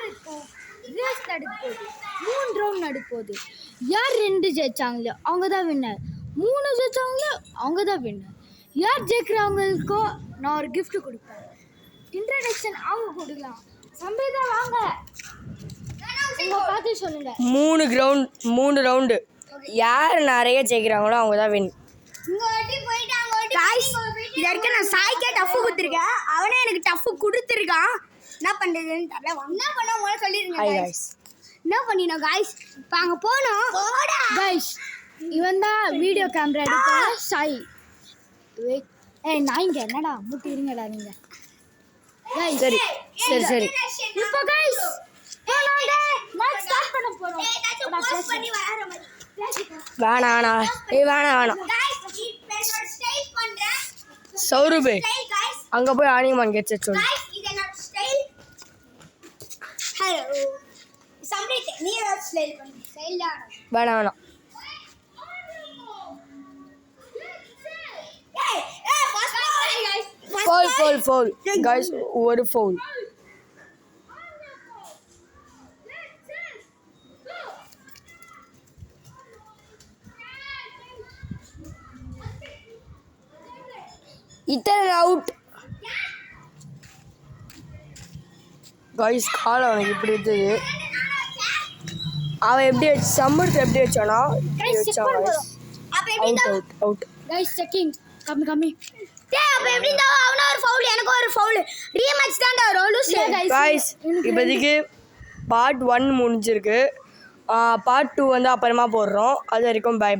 இருக்கும் ரேஸ் நடக்க போகுது 3 ரவுண்ட் நடக்க போகுது யார் 2 ஜெயிச்சாங்களோ அவங்க தான் வின்னர் 3 ஜெயிச்சாங்களோ அவங்க தான் வின்னர் யார் ஜெயிக்கிறவங்களுக்கோ நான் ஒரு gift கொடுப்பேன் இன்ட்ரோடக்ஷன் அவங்க கொடுக்கலாம் சம்பேதா வாங்க உங்க பார்த்து சொல்லுங்க 3 ரவுண்டு யார் நிறைய ஜெயிக்கிறாங்களோ அவங்க தான் வின் गाइस இது வரைக்கும் நான் சாய்க்கே டஃப் கொடுத்துருக்கேன் அவனே எனக்கு டஃப் கொடுத்துருக்கான் என்ன பண்ணுறதுன்னு தெரியல என்ன பண்ண உங்களை சொல்லிடுங்க गाइस என்ன பண்ணினோம் गाइस இப்போ அங்கே போனோம் கைஸ் இவன் தான் வீடியோ கேமரா எடுக்க சாய் ஏய் நான் இங்கே என்னடா முட்டி இருங்கடா நீங்க கைஸ் சரி சரி சரி இப்போ கைஸ் மேட்ச் ஸ்டார்ட் பண்ண போறோம் வேணாம் வேணாம் சௌரபே அங்கே போய் ஆனிமான் கெட்ச சொல்லு வேணாம் ஃபவுல் கைஸ் ஒரு ஃபவுல் இத்தனை அவுட் கைஸ் கால் அவனுக்கு இப்படி இருந்தது அவன் எப்படி சம்பளத்தை எப்படி வச்சானா அவுட் கைஸ் செக்கிங் கம்மி அப்ப எப்படி இருந்தா அவன ஒரு ஃபவுல் எனக்கு ஒரு ஃபவுல் ரீமேட்ச் தான்டா ரோலூஸ் கைஸ் இப்போதைக்கு பார்ட் 1 முடிஞ்சிருக்கு பார்ட் 2 வந்து அப்புறமா போடுறோம் அது வரைக்கும் பை